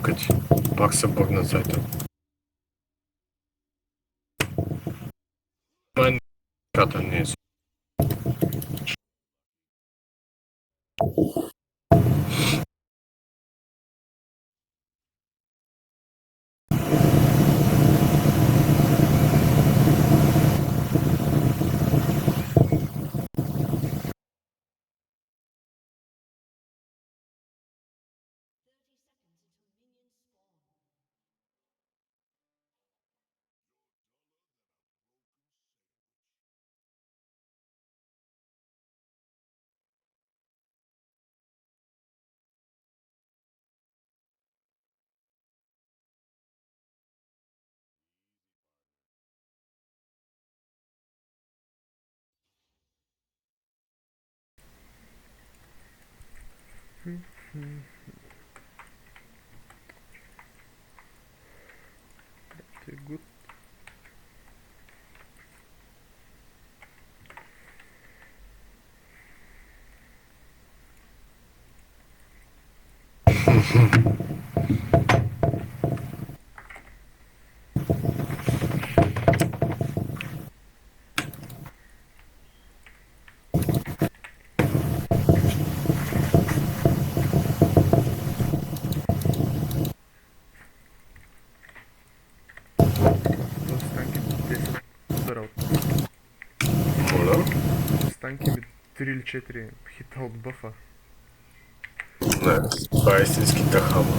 пъти. Пак се бъгна сайта. Май ката не е. Good. Станки 10 удара от бафа. Моля? Станки ми 3 или 4 хита от бафа. Не, това е истински тахама.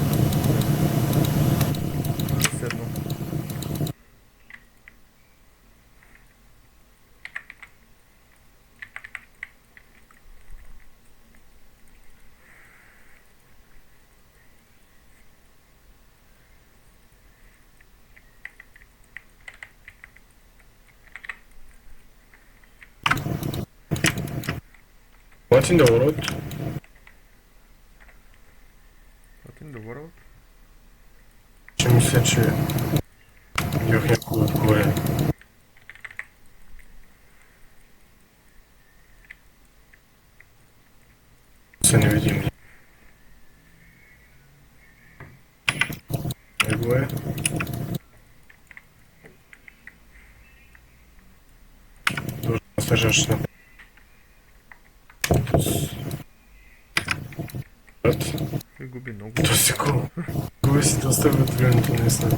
Седно. What in the world? What in the world? Че мисля, че бях някой отгоре. Са невидими. Него е. Должен да стържаш на Той губи много. То си губи си доста от времето, наистина.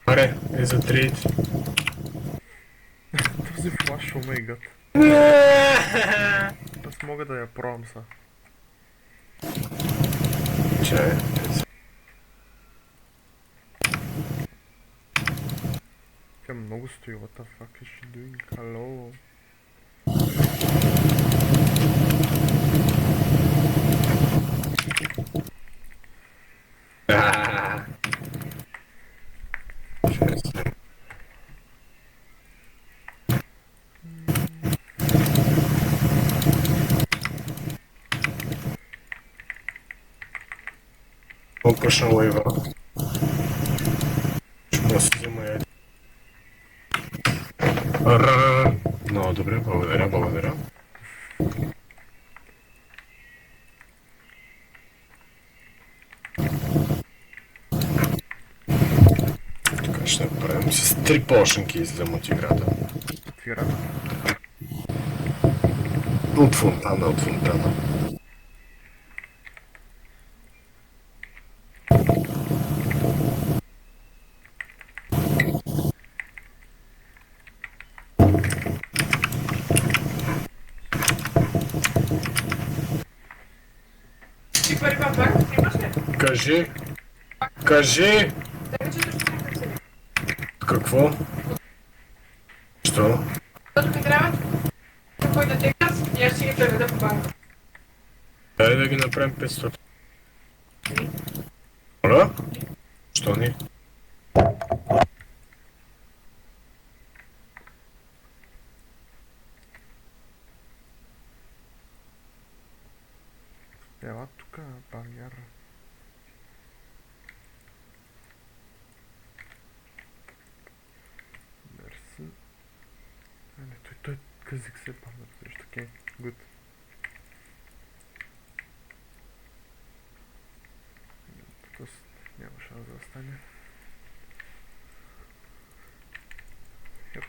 Аре, е за трейд. Този флаш, о май гад. Аз мога да я пробвам са. Чай. Тя много стои, what the fuck is she doing? Hello? Он пушна лейва. Ще просто взема я. Много добре, благодаря, благодаря. Така ще направим с 3 пошенки излизам от играта. От играта? От фонтана, от фонтана. Ти първи пак имаш ли? Кажи! Кажи! Така че да се Какво? Що? защото ми трябва кой да те газ и аз ще ги преведа по банка. Дай да ги направим 500. Моля? Що ни? Ела тука, бариер. Мерси. Не, той казик се памет, също окей. Good. Тоест няма шанс да остане. Йоп.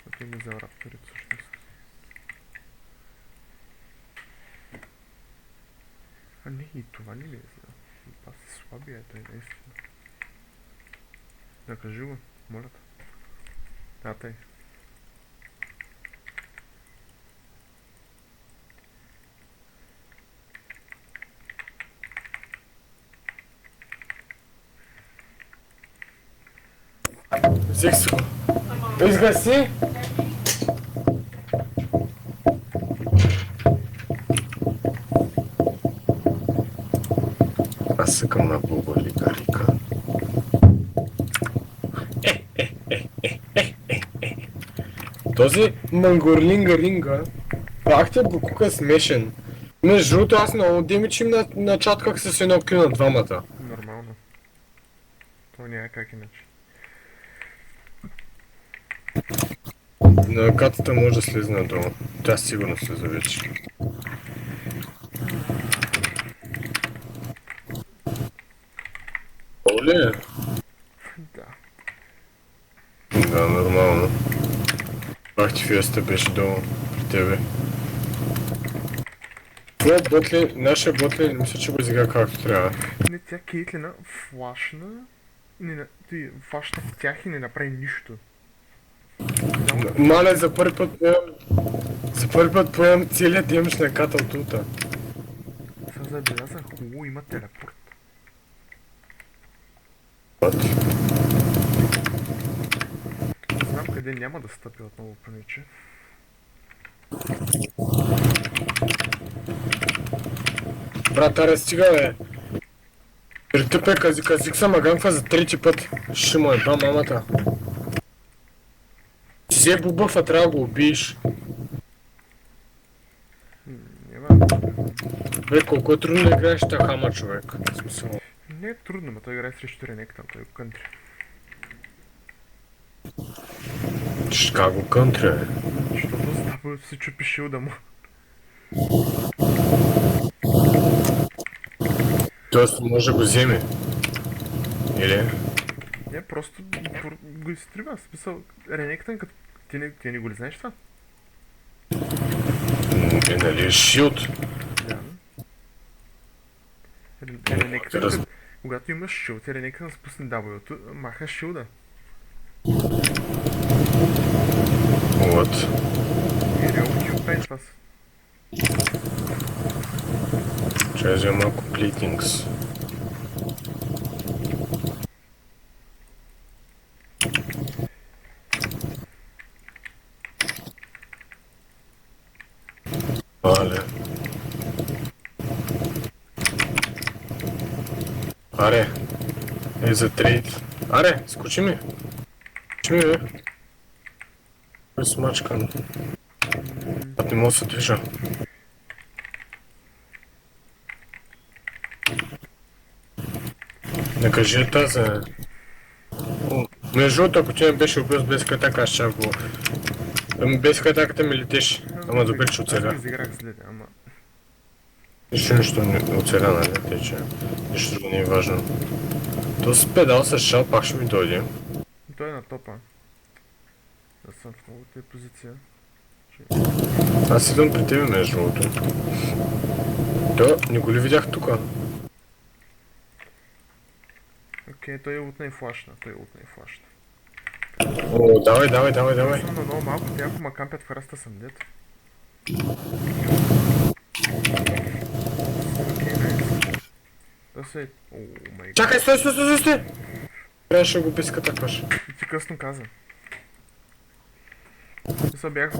Защото ми взел раптори всъщност. А не, и това не ми е взел. Аз си слабия, той наистина. Накажи го, моля те. А, тъй. Взех си го. Изгаси! Аз съкам на Бубалика Рика. Този Мангорлинга Ринга, пак те букука смешен. Между другото, аз много демичим на чат как с едно кю на двамата. Нормално. То няма как иначе. На катата може да слезе надолу. Тя сигурно слезе вече. Оле? Да. Да, нормално. Пак ти фиеста беше долу при тебе. Това ботлин, нашия ботлин, мисля, че го изигра както трябва. Не, тя Кейтлина флашна и ти флашна в тях и не направи нищо. Мале, за първи път поемам целият демидж на ката от тута. Сега забелязах, има телепорт. Не знам къде няма да стъпи отново паниче. Брат, аре, стига, бе. Притъпе, казик са маганква за трети път. Ще му е ба мамата. Ти взе бубъфа, трябва да го убиеш. Няма. Бе, колко е трудно да играеш та хама, човек. В смисъл. Не е трудно, но той играе срещу Ренектан, той го кънтри. Как го кънтри, бе? Защото става си чупи шилда му. Тоест може да го вземе. Или? Не, просто го изтрива. В смисъл, Ренектан, като ти не го ли знаеш това? Нали е шилд? Да. Ренектан, когато имаш шилд, Ренектан спусне W-то, маха шилда. Вот. И реално килпен това са. Ще я взема малко плитингс. Але. Аре. Е за трейд. Аре, скочи ми. Скочи ми, бе. Кой смачкан. А не мога да се движа. Не кажи тази. Между другото, ако ти не беше убил с без катака, аз ще го... Без катаката ми летиш. Ама добре, че оцеля. Аз го изиграх след, ама... Нищо не оцеля, нали? Тъй, че нищо друго не е важно. То с педал с шал пак ще ми дойде. Той е на топа. Аз съм в много тъй позиция. Аз идвам при тебе, между другото. То, не го ли видях тука? Окей, той е утна и флашна, О, давай. Съм на много малко, те ако ма кампят в ръста съм дет. Окей, найс. Да се... О, май... Чакай, стой! Трябваше да го безкатакваш. И ти късно каза. Мисля бях...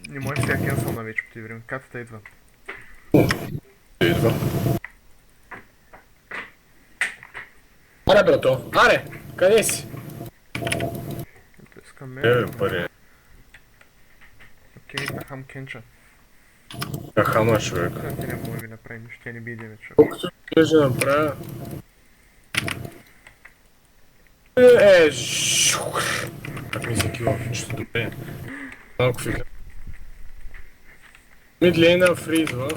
Не може сега кенсъл на вече по тези време. Катата идва. Идва. Аре, брато! Аре! Къде си? Ето искам мен. Пари. Окей, нахам кенча. Хама, човек. Ти няма да ви направи нищо, тя не би идеме човек. Колкото ще направя... как ми се кива, нищо добре. Малко фигля. Mid lane фризва.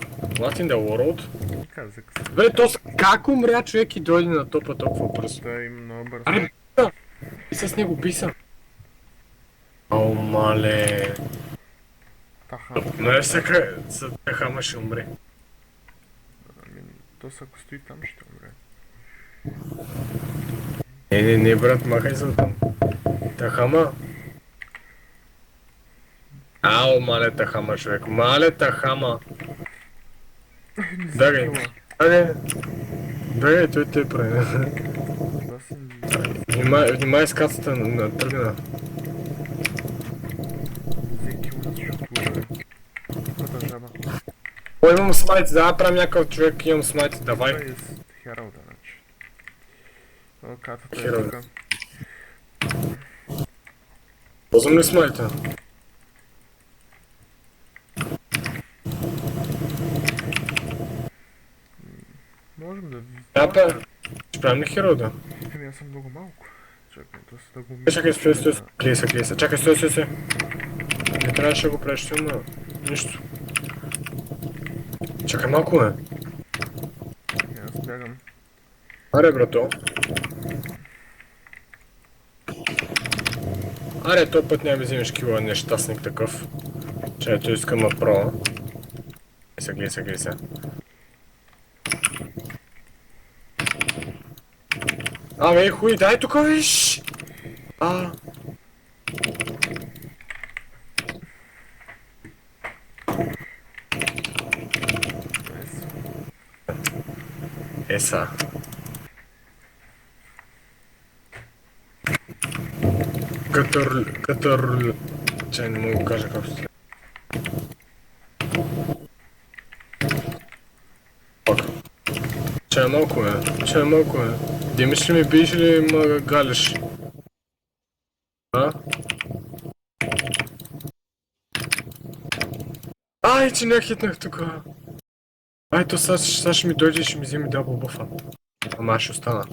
What in the world? Казах се. Бе, то как умря човек и дойде на топа толкова бързо? Той им много бързо. Аре, биса! Биса с него, биса! О, мале! Таха. Но е сака, за Тахама ще умре. Ами, то ако стои там, ще умре. Не, брат, махай се там. Тахама? Ау, мале Тахама, човек. Мале Тахама. Дагай. Дагай, той те прави. Да съм... Внимай с кацата на тръгна. Взе кило, защото... Първата жаба. О, имам смайт, да направим някакъв човек, имам смайт, давай. Това е с Хералда, значи. О, катата е Хералда. тука. Ползвам ли смайта? Можем да... Да, ще правим ли херода? Ами аз съм много малко. Чакай, то са да го мисля. Чакай, стой. Клей се. Чакай, стой. Не трябваше да го правиш, но нищо. Чакай малко, бе. Аз бягам. Аре, брато. Аре, този път няма да вземеш кила, нещастник такъв. Чай, той искам на про. Глей се. Абе, хуй, дай тука, виж! Еса. Катър... Чай, не мога да кажа как се... Чай малко е. Димиш ли ми биш или ма галиш? А? Ай, че не хитнах тука. Ай, то сега ще ми дойде и ще ми вземе дабл бъфа. Ама аз ще остана.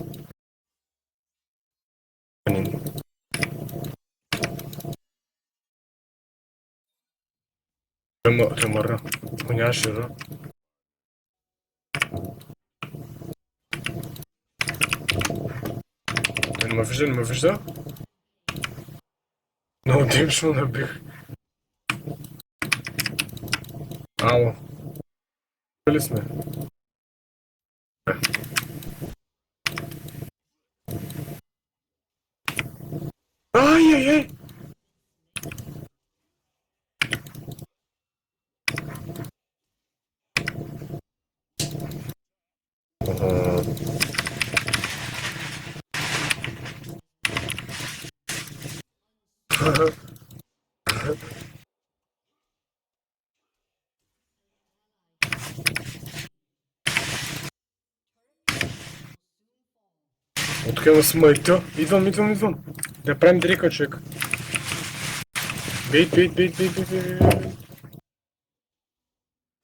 Той мърна. Ако нямаше ра. Той не ме вижда? Много димшно набих. Ало. Къде сме? Ай! Откъде смайта? Идвам. Да правим дрека, човек. Бейт.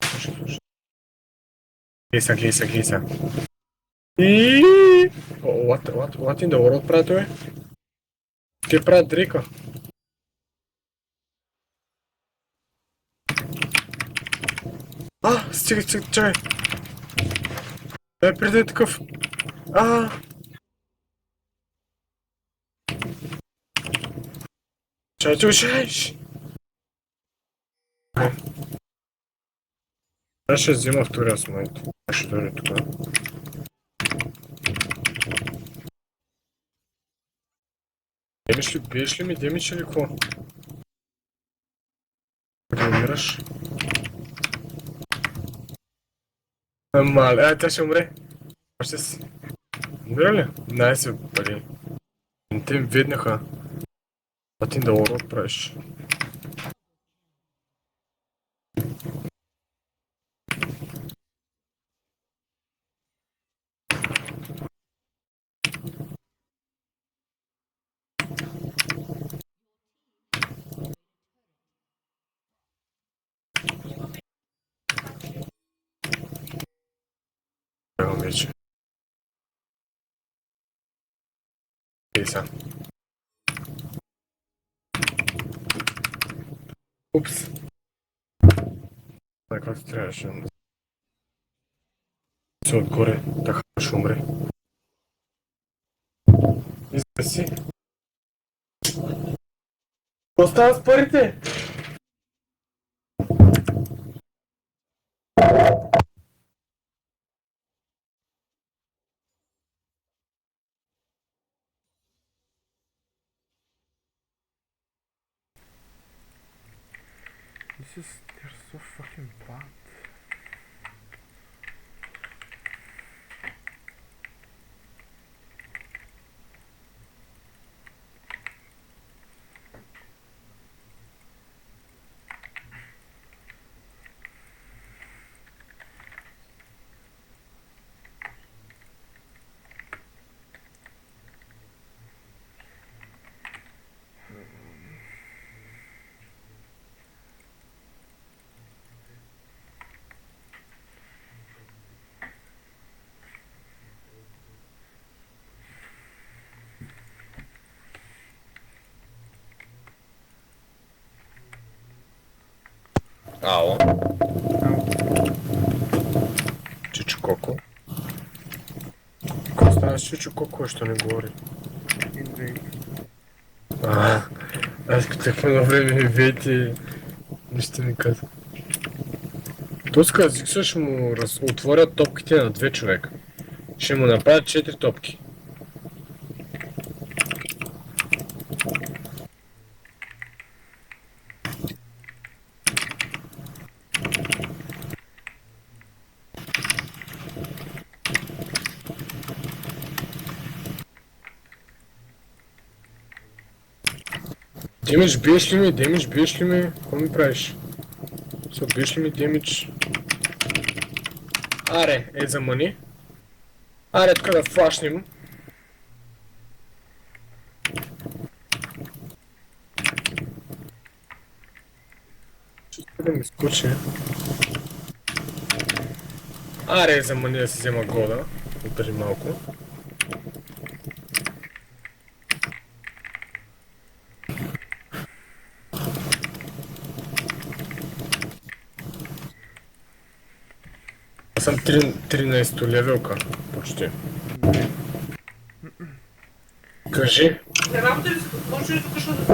Слушай. Глей са. И what in the world правят, бе? Те правят дрека. Стига, чакай. Дай предай такъв. Чай, ти ушаеш! Аз ще взема втория смайт. Аз ще дойде тук. Биеш ли ми демидж или какво? Да умираш? Мале, тя ще умре. Още си. Умира ли? Найс, бе, те им веднаха. Пътин да урод правиш. Бягам вече. Ей са. Упс. Това каквото трябваше. Се отгоре, така ще умре. Изгледа си. Какво става с парите? They're so fucking bad. Ало. Чичо Коко. Какво става с Чичо Коко, що не говори? Invade. Аз като на време вейте, нищо не каза. Туска Зикса ще му отворят топките на 2 човека. Ще му направят 4 топки. Демидж, биеш ли ми? Демидж, биеш ли ми? Какво ми правиш? Со, биеш ли ми демидж? Аре, ей за мъни. Аре, тук да флашнем. Чувствам да ми скучи. Аре, за мъни да си взема года. Отдържи малко. Аз съм 13 левелка, почти. Кажи. Не работа ли се? Може ли тук ще да се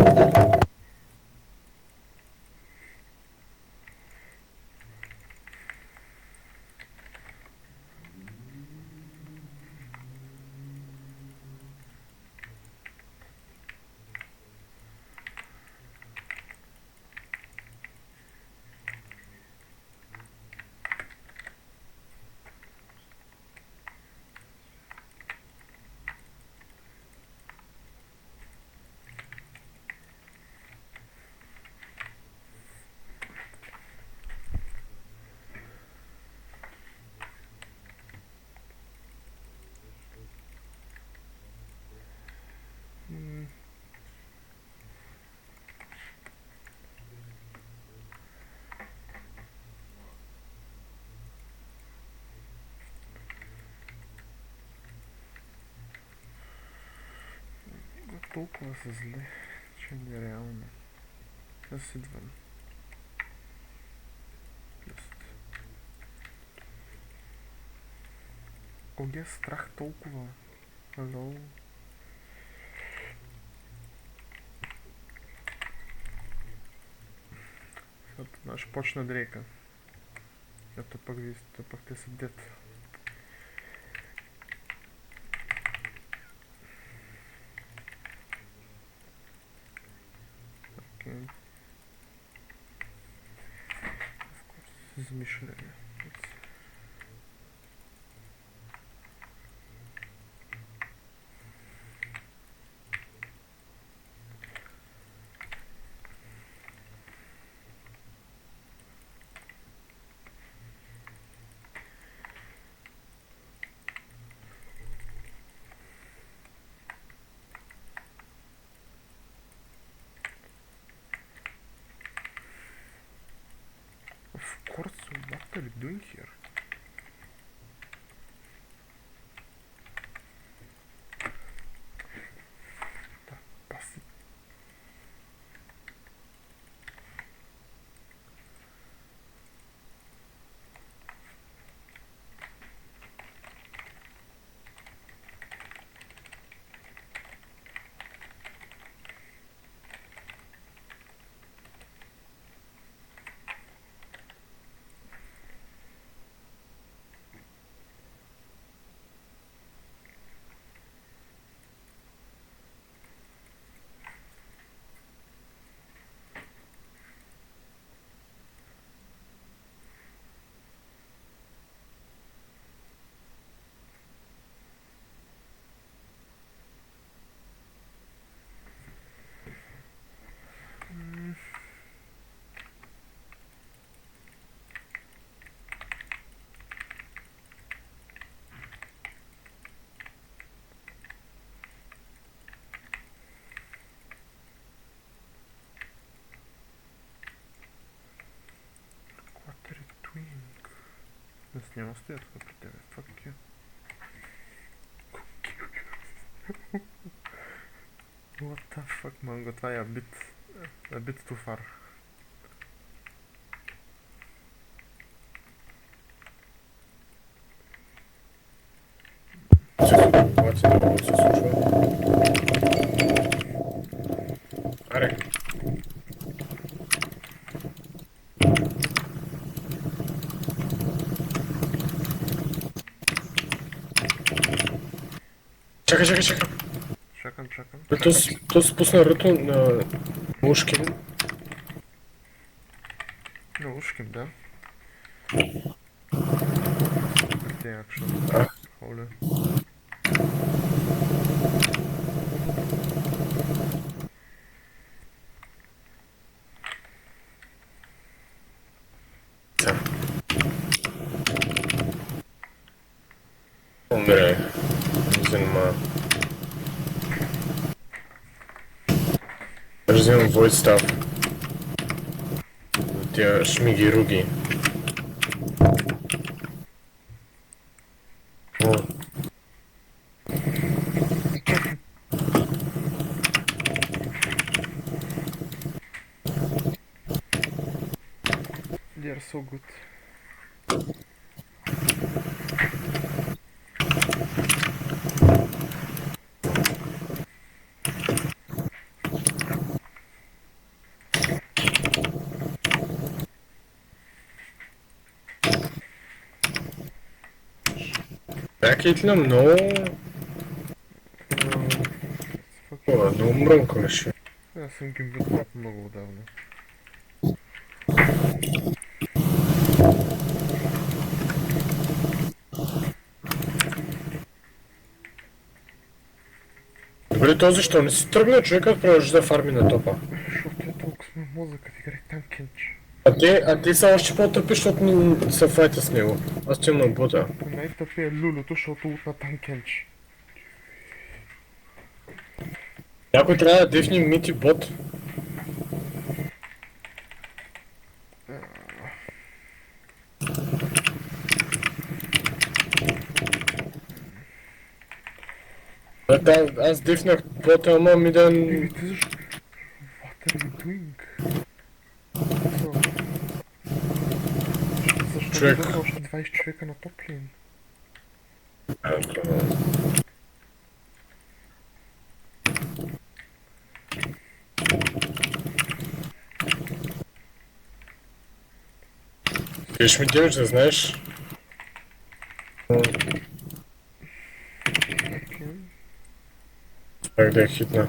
Толкова са зле, че нереално. Аз идвам. Кога е страх толкова? Ало? Сега ще почна дрейка. Ето пък ви сте, пък те са дет. Окей. Замишляли. Of course, what are you doing here? Аз няма стоя тук при тебе. Fuck you. What the fuck, Манго? Това е a bit too far. Обаче не мога да се случва. Аре. Чакай. Чакам. Бе, то спусна ръто на Ушкин. На ушким, да. Те акшн. Оле. Умре. Не занимава. Взимам void stuff. Тя шмиги руги. О. They are so good. Ракетля много... Много мрънко реши. Аз съм ги видял много отдавна. Добре, то защо не си тръгна човекът продължи да фарми на топа? Защото е толкова с мозъкът играе там кенч. А ти са още по-тъпи, защото не се файта с него. Аз ти имам бута. Най-тъпи е Лулюто, защото лутна там кенч. Някой трябва да дефни мити бот. Да, аз дефнах бота, ама ми да... Ти защо? What are you doing? Защо Човек. не дадох още 20 човека на топлин? Кеш ми демидж, да знаеш? Пак да я хитна.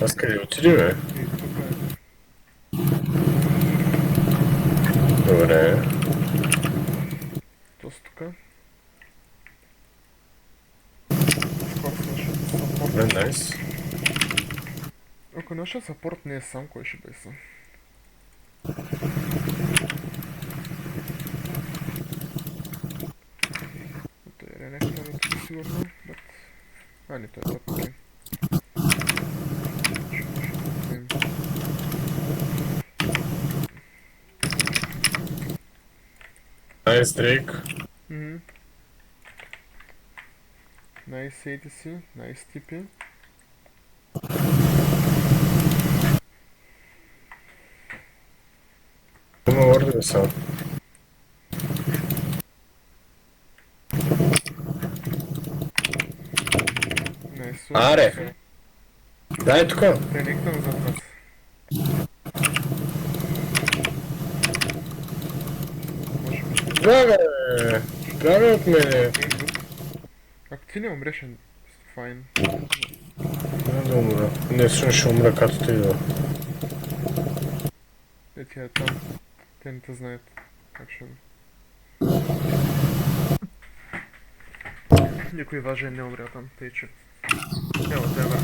Аз къде отиди, бе? Добре. Тост тука. Добре, найс. Ако нашия сапорт не е сам, кой ще бъде сам? Той е ренектор, сигурно, but... А, не, той е топ окей. Найс, Дрейк. Найс ADC, найс TP. Има ордове само. Найс. Аре! Дай тука! Ренектор зад нас. Може би. Браво! Браво от мене! Ако ти не умреш, е файн. Не да умра. Не, всъщност ще умра като те идва. Е, тя е там. Те не те знаят. Как ще... Никой важен не умря там, тъй че... Ево, тебе.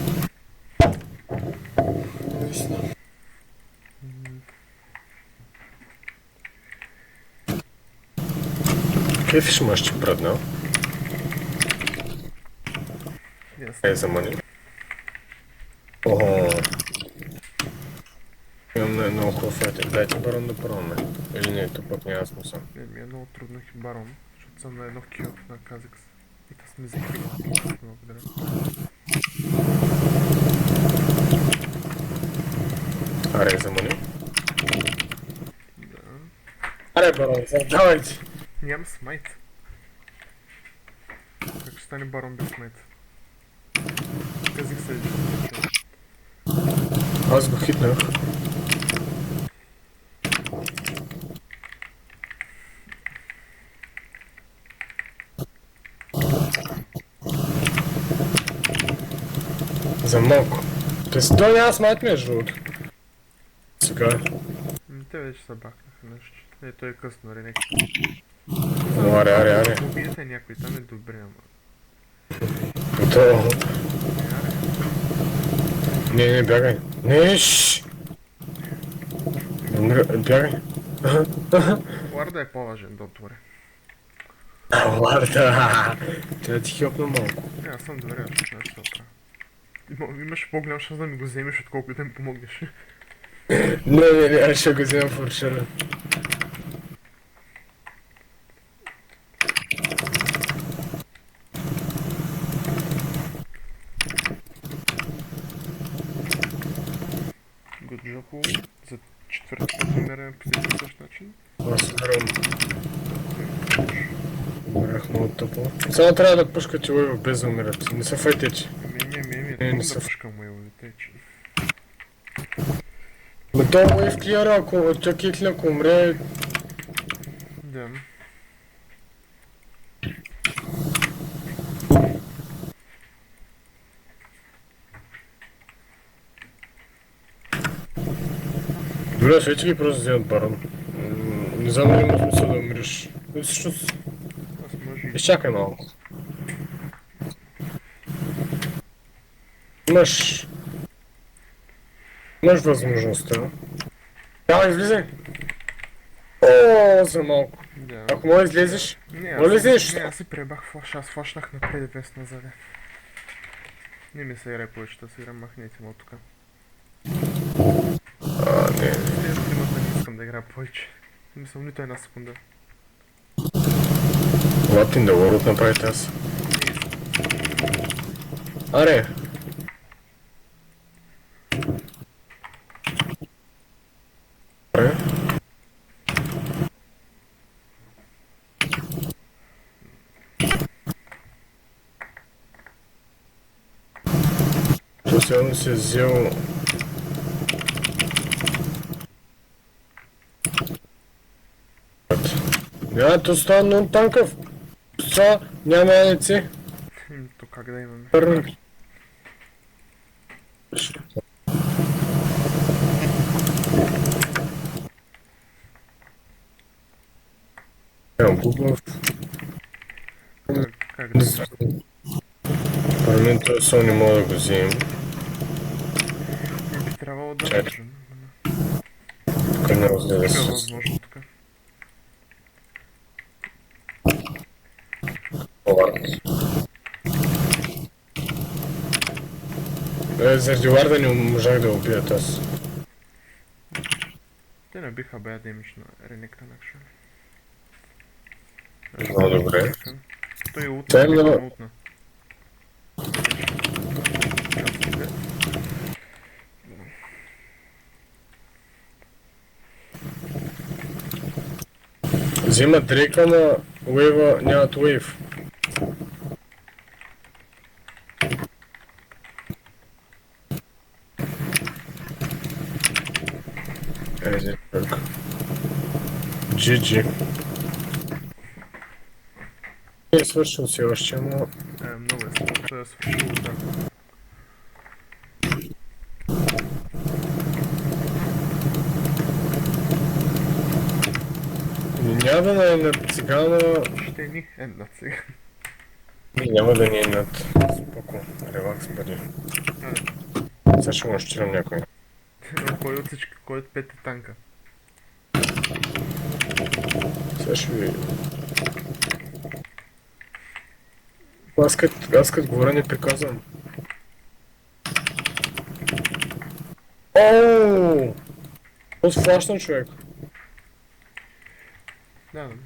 Кефиш мъж ти пръднал. Ясно. Е, за мани. Охо. Имам на е много хубав файтер. Дайте барон да пробваме. Или не, то пък няма смисъл. Не, ми е много трудно барон, защото съм на едно кил на Казикс. И та сме закрили. Благодаря. Аре, замани. Да. Аре, барон, давайте. Нямам смайт. Как ще стане барон без смайт? Казикс е един. Аз го хитнах. За малко. Той няма смайт между другото. Сега. Те вече се бахнаха нещо. Е, той е късно, Ренек. Аре. Убиете някой, там е добре, ама. То... Не, бягай. Не, шш! Бягай. Ларда е по-важен, докторе. Ларда! Трябва да ти хилпна малко. Не, аз съм доверяващ, знаеш що правя. Имаш по-голям шанс да ми го вземеш, отколкото да ми помогнеш. Не, аз ще го взема форшера. Годжопо за четвърти път умеряме по този същ начин. Аз умирам. Умирах много тъпо. Само трябва да пушкате уева без да умират. Не са файтечи. Не са пушкам уевовете, че... Но то уев клира, ако тя кикли, ако умре... Да. Добре, вече ги просто вземат барон. Не знам дали има смисъл да умреш. Всъщност... Аз може и... Изчакай малко. Имаш възможността. Давай, излизай! О, за малко. Да. Ако може излезеш, Не, моля излезеш. Не, аз си пребах флаш, аз флашнах напред и без назад. Не ми се играе повече, да си играм, махнете му от тука. Не. Тези тримата не искам да играя повече. Не мисля нито една секунда. What in the world направите аз? Аре! Аре? Сигурно си е взел... Няма, то става много танкъв. Това няма яйце. То как да имаме? Пърнат. Нямам хубав. Как да имаме? Първо мен този сон не мога да го вземем. Би трябвало да Чакай. можем. Тук не разгледа Тук е се. възможно тук. Заради Ларда не можах да убият аз. Те не биха бая демидж на Ренекта на акшен. Много добре. Той е Това е утна, много- той е утна. Взима Дрейка на Уейва, нямат Уейв. Еди, пърк. GG. Не е свършил си още, но... Много е смърт, да е свършил да. Няма да ни е над цигана... Ще ни една сега. Няма да ни е над... Споко, релакс бъде. Сега ще му щирам някой. Кой от всички, кой от пет е танка? Сега ще ви... Аз като говоря не приказвам. Ооо! Флашна, човек. Не знам.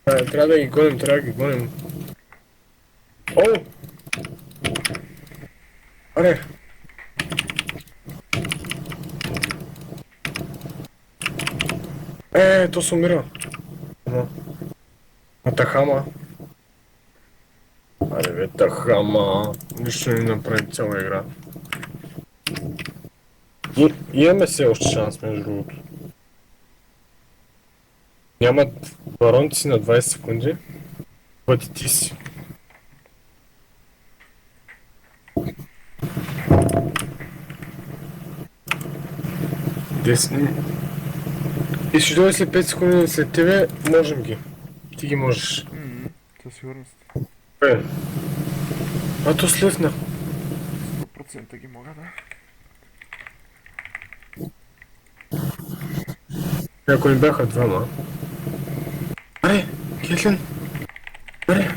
Трябва да ги гоним, трябва да ги гоним. О! Аре! То се умира. Тахама. Аре бе, Тахама. Нищо не направи цяла игра. Имаме все още шанс, между другото. Нямат баронци на 20 секунди. Бъди ти си. И ще дойде след 5 секунди след тебе, можем ги. Ти ги можеш. Със сигурност. То слезна. 100% ги мога, да. Ако ни бяха двама. Аре, Кетлин! Аре!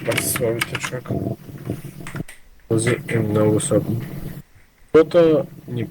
Бах си слабите, човек. Този е много слаб. Каквото ни